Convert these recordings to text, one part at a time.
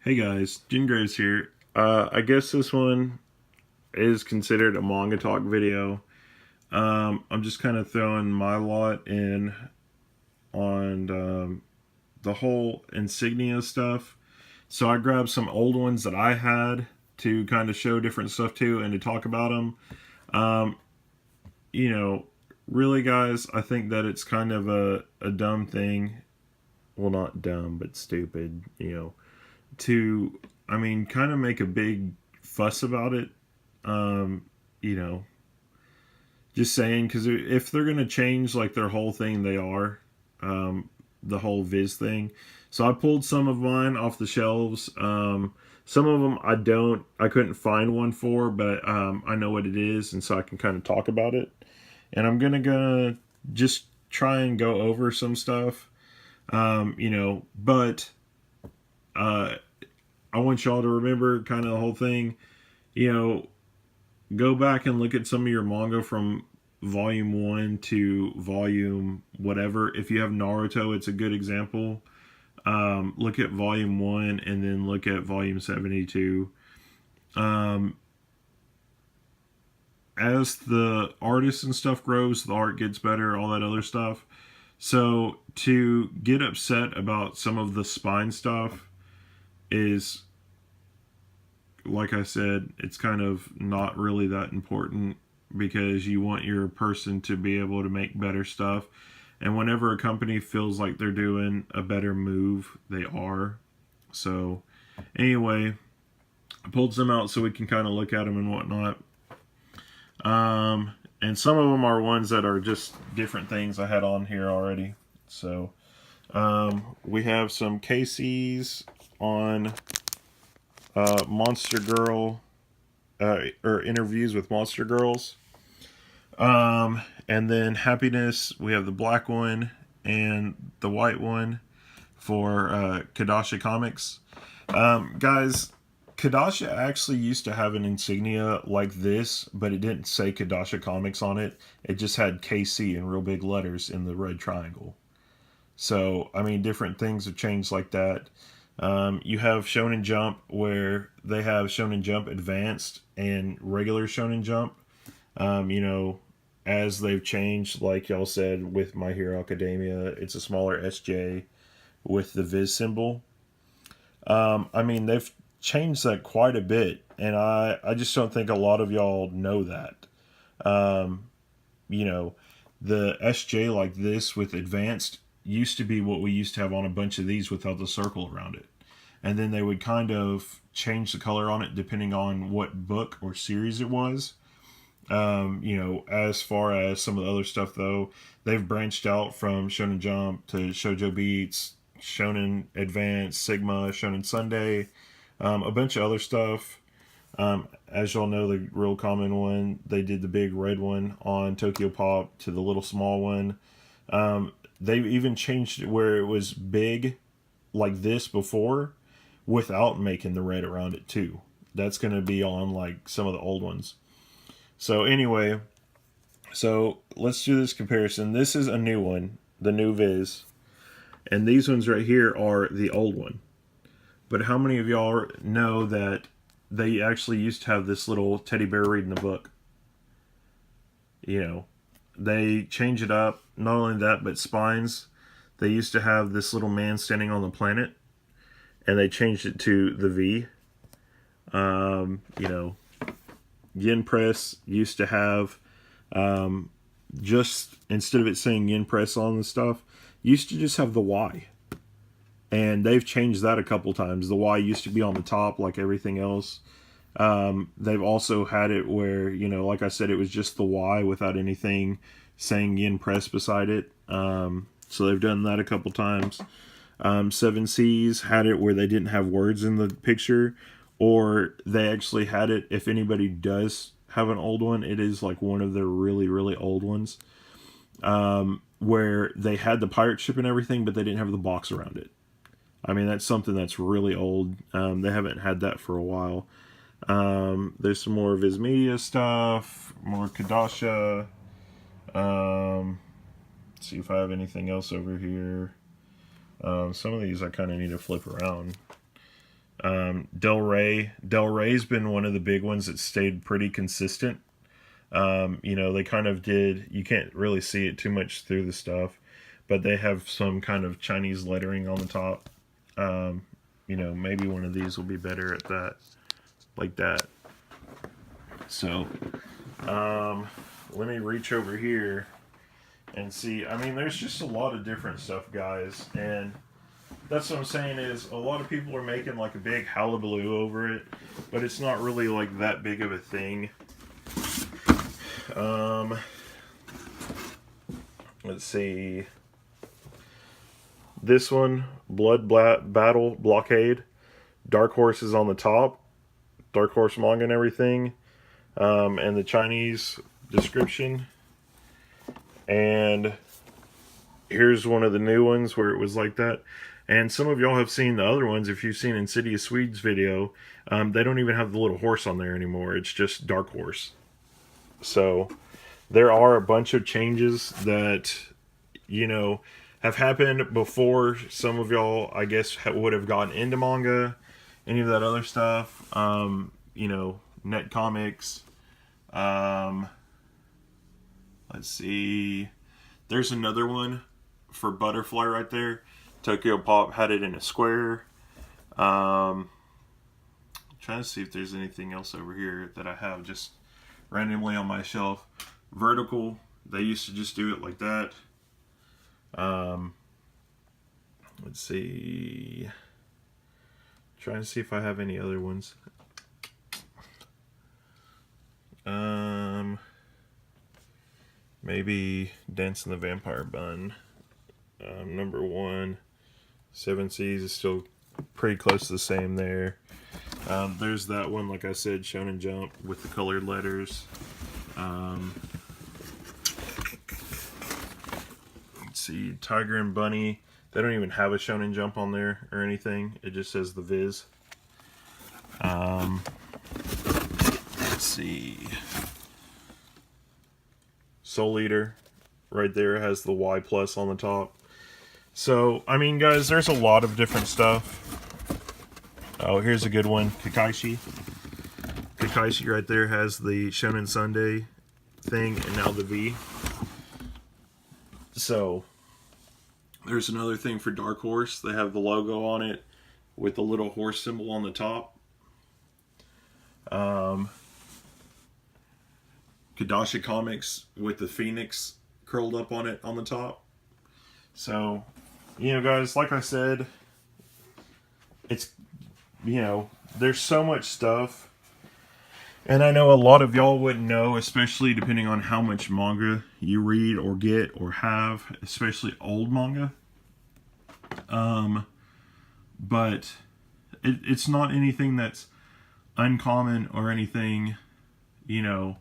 Hey guys, Jin Graves here. I guess this one is considered a manga talk video. I'm just kind of throwing my lot in on the whole insignia stuff. So I grabbed some old ones that I had to kind of show different stuff to and to talk about them. Um, you know, really, guys, I think that it's kind of a dumb thing. Well, not dumb, but stupid, to, kind of make a big fuss about it. Um, you know, just saying, because if they're going to change like their whole thing, they are. The whole Viz thing. So I pulled some of mine off the shelves. Some of them I couldn't find one for, but I know what it is, and so I can kind of talk about it. And I'm gonna just try and go over some stuff. But uh, I want y'all to remember kind of the whole thing. You know, go back and look at some of your manga from volume 1 to volume whatever. If you have Naruto, it's a good example. Look at volume 1 and then look at volume 72. Um, as the artist and stuff grows, the art gets better, all that other stuff. So to get upset about some of the spine stuff is, like I said, it's kind of not really that important because you want your person to be able to make better stuff. And whenever a company feels like they're doing a better move, they are. So, anyway, I pulled some out so we can kind of look at them and whatnot. And some of them are ones that are just different things I had on here already. So, we have some KCs on Monster Girl, or interviews with Monster Girls. And then Happiness, we have the black one and the white one for Kadasha Comics. Guys, Kadasha actually used to have an insignia like this, but it didn't say Kadasha Comics on it. It just had KC in real big letters in the red triangle. So, different things have changed like that. You have Shonen Jump, where they have Shonen Jump Advanced and regular Shonen Jump. As they've changed, like y'all said, with My Hero Academia, it's a smaller SJ with the Viz symbol. They've changed that quite a bit, and I just don't think a lot of y'all know that. Um, you know, the SJ like this with Advanced used to be what we used to have on a bunch of these without the circle around it. And then they would kind of change the color on it depending on what book or series it was. As far as some of the other stuff, though, they've branched out from Shonen Jump to Shoujo Beats, Shonen Advance, Sigma, Shonen Sunday, a bunch of other stuff. As y'all know, the real common one, they did the big red one on Tokyo Pop to the little small one. They even changed it where it was big like this before without making the red around it, too. That's going to be on like some of the old ones. So anyway, let's do this comparison. This is a new one, the new Viz. And these ones right here are the old one. But how many of y'all know that they actually used to have this little teddy bear reading the book? They change it up. Not only that, but spines. They used to have this little man standing on the planet. And they changed it to the V. Yin Press used to have, just instead of it saying Yin Press on the stuff, used to just have the Y. And they've changed that a couple times. The Y used to be on the top like everything else. They've also had it where, like I said, it was just the Y without anything saying Yin Press beside it. So they've done that a couple times. Seven Seas had it where they didn't have words in the picture, or they actually had it, if anybody does have an old one, it is like one of their really, really old ones, where they had the pirate ship and everything, but they didn't have the box around it. That's something that's really old. They haven't had that for a while. There's some more Viz Media stuff, more Kadasha. See if I have anything else over here. Some of these I kind of need to flip around. Del Rey's been one of the big ones that stayed pretty consistent. You know, they kind of did, you can't really see it too much through the stuff, but they have some kind of Chinese lettering on the top. You know, maybe one of these will be better at that, like that. So, let me reach over here and see. I mean, there's just a lot of different stuff, guys, and that's what I'm saying is a lot of people are making like a big hullabaloo over it, but it's not really like that big of a thing. Let's see. This one, Battle Blockade. Dark Horse is on the top. Dark Horse manga and everything. And the Chinese description. And here's one of the new ones where it was like that. And some of y'all have seen the other ones. If you've seen Insidious Swede's video, they don't even have the little horse on there anymore. It's just Dark Horse. So there are a bunch of changes that, you know, have happened before some of y'all, I guess, would have gotten into manga, any of that other stuff. You know, net comics. Let's see. There's another one for Butterfly right there. Tokyo Pop had it in a square. Trying to see if there's anything else over here that I have just randomly on my shelf. Vertical, they used to just do it like that. Let's see. Trying to see if I have any other ones. Maybe Dance in the Vampire Bun. Number 1. 7 Seas is still pretty close to the same there. There's that one, like I said, Shonen Jump with the colored letters. Let's see, Tiger and Bunny. They don't even have a Shonen Jump on there or anything. It just says the Viz. Let's see. Soul Eater. Right there has the Y plus on the top. So, I mean, guys, there's a lot of different stuff. Oh, here's a good one. Kakaishi. Kakaishi right there has the Shonen Sunday thing and now the V. So, there's another thing for Dark Horse. They have the logo on it with the little horse symbol on the top. Kadashi Comics with the Phoenix curled up on it on the top. So, you know, guys, like I said, it's, you know, there's so much stuff. And I know a lot of y'all wouldn't know, especially depending on how much manga you read or get or have, especially old manga. But it's not anything that's uncommon or anything, you know,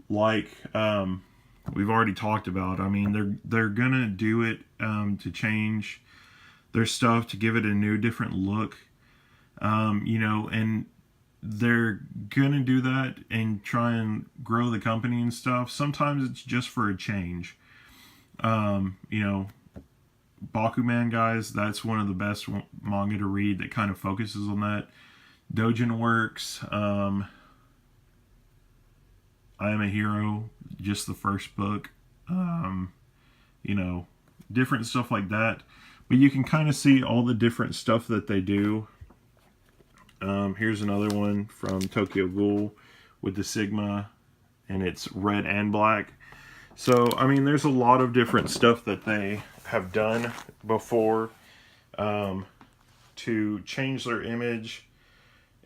like we've already talked about. I mean, they're gonna do it to change their stuff, to give it a new, different look. You know, and they're gonna do that and try and grow the company and stuff. Sometimes it's just for a change. You know, Bakuman, guys, that's one of the best manga to read that kind of focuses on that. Dojin Works, I Am a Hero, just the first book. You know, different stuff like that. But you can kind of see all the different stuff that they do. Here's another one from Tokyo Ghoul with the Sigma, and it's red and black. So, I mean, there's a lot of different stuff that they have done before to change their image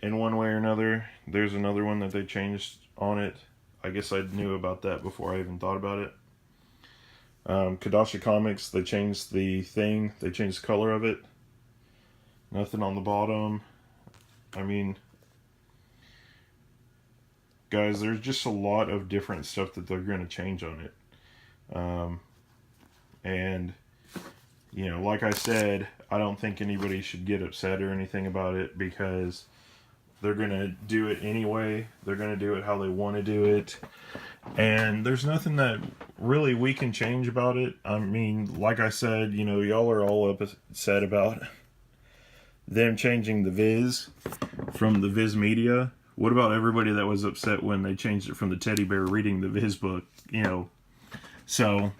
in one way or another. There's another one that they changed on it. I guess I knew about that before I even thought about it. Kadashi Comics, they changed the thing. They changed the color of it. Nothing on the bottom. I mean, guys, there's just a lot of different stuff that they're going to change on it. And, you know, like I said, I don't think anybody should get upset or anything about it, because they're going to do it anyway. They're going to do it how they want to do it. And there's nothing that really we can change about it. I mean, like I said, you know, y'all are all upset about them changing the Viz from the Viz Media. What about everybody that was upset when they changed it from the teddy bear reading the Viz book? You know, so.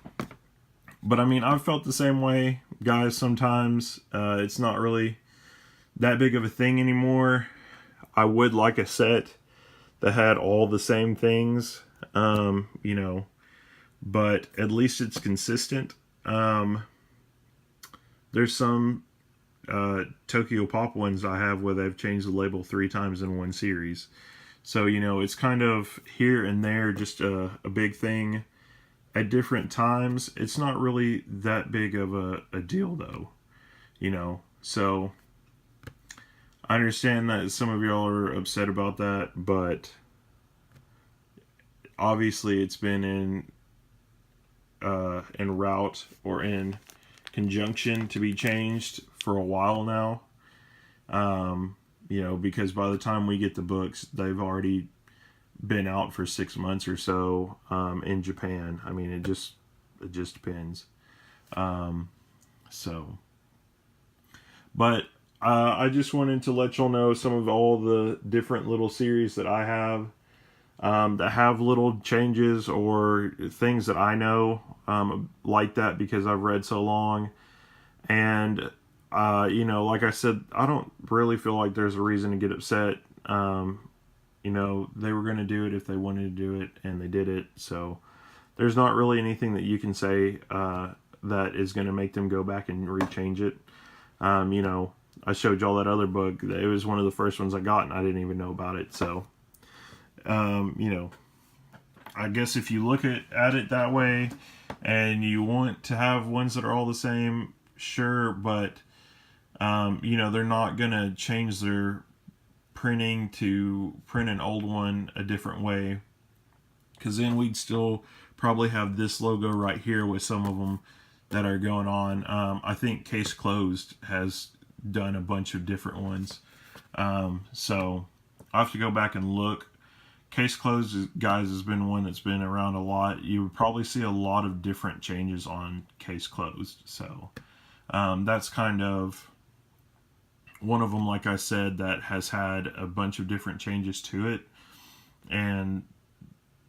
But I mean, I've felt the same way, guys. Sometimes it's not really that big of a thing anymore. I would like a set that had all the same things, you know, but at least it's consistent. There's some Tokyo Pop ones I have where they've changed the label 3 times in one series. So, you know, it's kind of here and there, just a big thing at different times. It's not really that big of a deal, though, you know. So I understand that some of y'all are upset about that, but obviously it's been in route or in conjunction to be changed for a while now. You know, because by the time we get the books, they've already been out for 6 months or so in Japan. I mean, it just depends. So, but I just wanted to let y'all know some of all the different little series that I have that have little changes or things that I know like that because I've read so long. And you know, like I said, I don't really feel like there's a reason to get upset. You know, they were going to do it if they wanted to do it, and they did it. So there's not really anything that you can say that is going to make them go back and rechange it. You know, I showed y'all that other book. It was one of the first ones I got, and I didn't even know about it. So, you know, I guess if you look at it that way, and you want to have ones that are all the same, sure, but, you know, they're not going to change their printing to print an old one a different way, because then we'd still probably have this logo right here with some of them that are going on. I think Case Closed has done a bunch of different ones, so I have to go back and look. Case Closed, guys, has been one that's been around a lot. You would probably see a lot of different changes on Case Closed, so that's kind of one of them, like I said, that has had a bunch of different changes to it. And,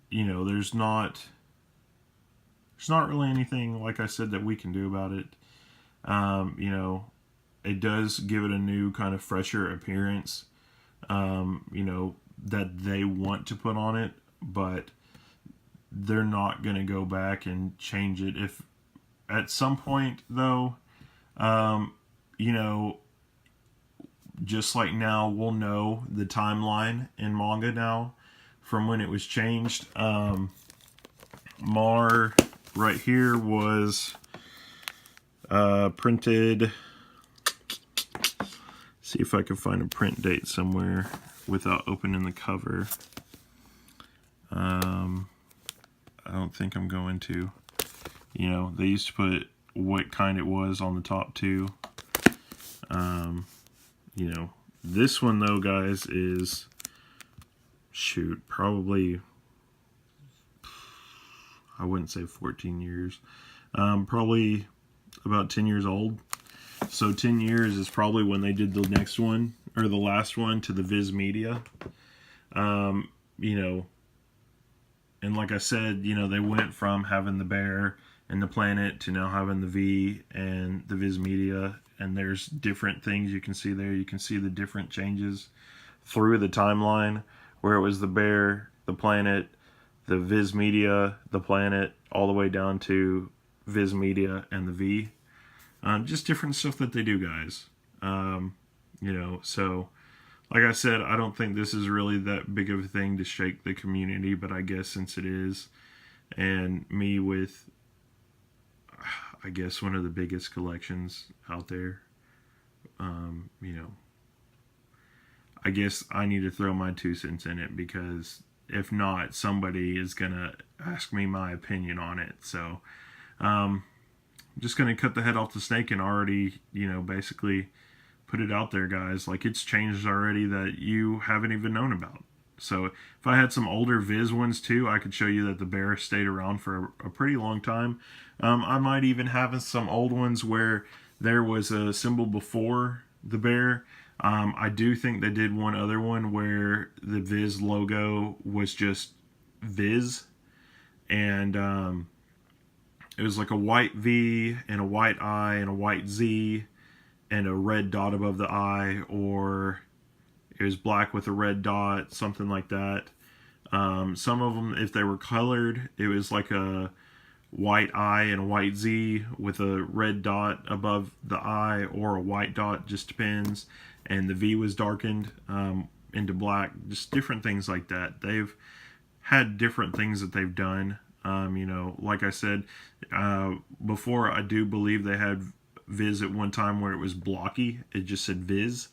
you know, there's not really anything, like I said, that we can do about it. You know, it does give it a new kind of fresher appearance, you know, that they want to put on it, but they're not going to go back and change it. If at some point, though, you know, just like now, we'll know the timeline in manga now from when it was changed. Mar right here was printed. See if I can find a print date somewhere without opening the cover. I don't think I'm going to. You know, they used to put what kind it was on the top too. You know, this one though, guys, is, shoot, probably, I wouldn't say 14 years, probably about 10 years old. So 10 years is probably when they did the next one, or the last one, to the Viz Media. You know, and like I said, you know, they went from having the bear and the planet to now having the V and the Viz Media. And there's different things you can see there. You can see the different changes through the timeline, where it was the bear, the planet, the Viz Media, the planet, all the way down to Viz Media and the V. Just different stuff that they do, guys. You know, so like I said, I don't think this is really that big of a thing to shake the community, but I guess since it is, and me with, I guess, one of the biggest collections out there, you know, I guess I need to throw my 2 cents in it, because if not, somebody is going to ask me my opinion on it. So, I'm just going to cut the head off the snake and already, you know, basically put it out there, guys. Like, it's changed already that you haven't even known about. So if I had some older Viz ones too, I could show you that the bear stayed around for a pretty long time. I might even have some old ones where there was a symbol before the bear. I do think they did one other one where the Viz logo was just Viz, and it was like a white V and a white I and a white Z and a red dot above the I, or it was black with a red dot, something like that. Some of them, if they were colored, it was like a white I and a white Z with a red dot above the I, or a white dot, just depends. And the V was darkened into black, just different things like that. They've had different things that they've done. Like I said before, I do believe they had Viz at one time where it was blocky. It just said Viz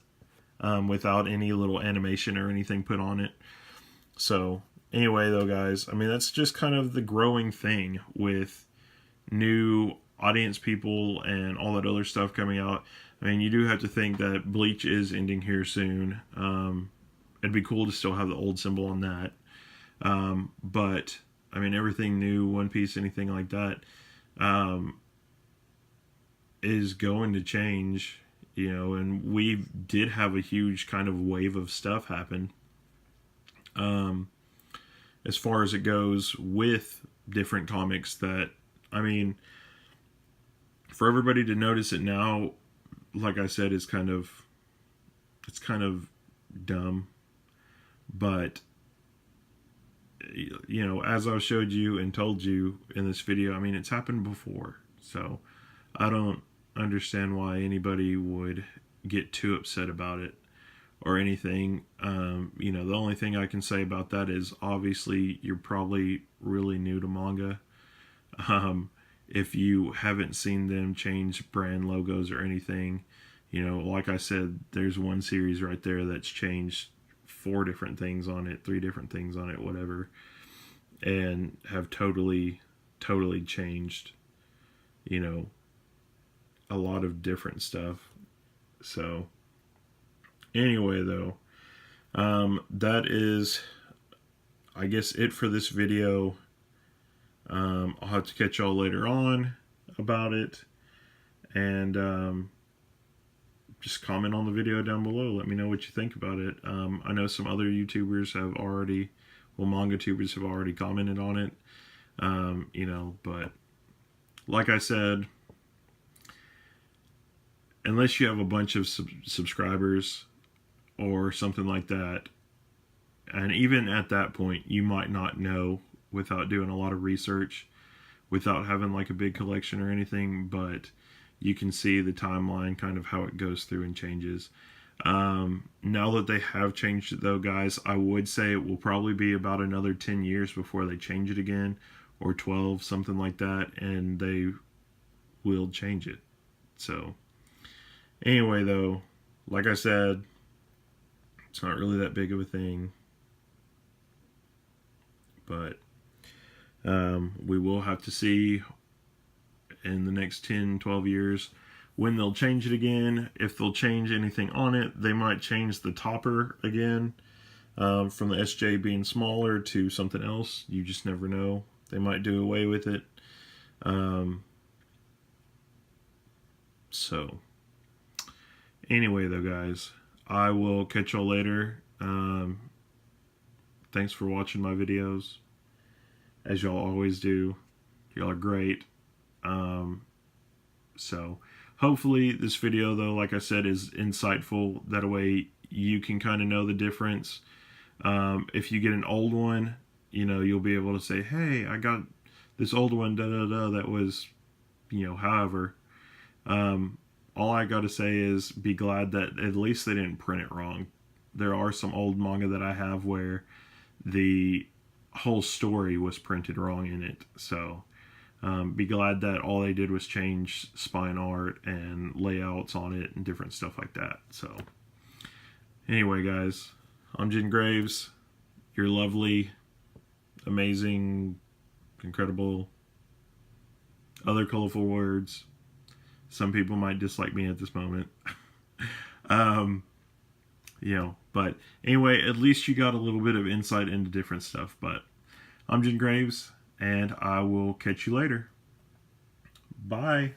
without any little animation or anything put on it. So anyway, though, guys, I mean, that's just kind of the growing thing with new audience people and all that other stuff coming out. I mean, you do have to think that Bleach is ending here soon. It'd be cool to still have the old symbol on that. But, I mean, everything new, One Piece, anything like that, is going to change, and we did have a huge kind of wave of stuff happen. As far as it goes with different comics that, I mean, for everybody to notice it now, like I said, it's kind of dumb. But, as I showed you and told you in this video, I mean, it's happened before. So I don't understand why anybody would get too upset about it or anything. The only thing I can say about that is, obviously, you're probably really new to manga. If you haven't seen them change brand logos or anything, like I said, there's one series right there that's changed 4 different things on it, 3 different things on it, whatever, and have totally changed, a lot of different stuff. So anyway, though, that is, I guess, it for this video. I'll have to catch y'all later on about it, and just comment on the video down below. Let me know what you think about it. I know some other YouTubers have already, manga tubers have already commented on it, but like I said, unless you have a bunch of subscribers or something like that, and even at that point, you might not know without doing a lot of research, without having like a big collection or anything, but you can see the timeline, kind of how it goes through and changes. Now that they have changed it, though, guys, I would say it will probably be about another 10 years before they change it again, or 12, something like that, and they will change it. So anyway, though, like I said, it's not really that big of a thing, but we will have to see in the next 10, 12 years when they'll change it again. If they'll change anything on it, they might change the topper again, from the SJ being smaller to something else. You just never know. They might do away with it. So anyway, though, guys, I will catch y'all later. Thanks for watching my videos, as y'all always do. Y'all are great. So hopefully this video, though, like I said, is insightful. That way you can kind of know the difference. If you get an old one, you'll be able to say, hey, I got this old one, that was, however. All I got to say is be glad that at least they didn't print it wrong. There are some old manga that I have where the whole story was printed wrong in it. So be glad that all they did was change spine art and layouts on it and different stuff like that. So anyway, guys, I'm Jen Graves. You're lovely, amazing, incredible, other colorful words. Some people might dislike me at this moment. But anyway, at least you got a little bit of insight into different stuff. But I'm Jen Graves, and I will catch you later. Bye.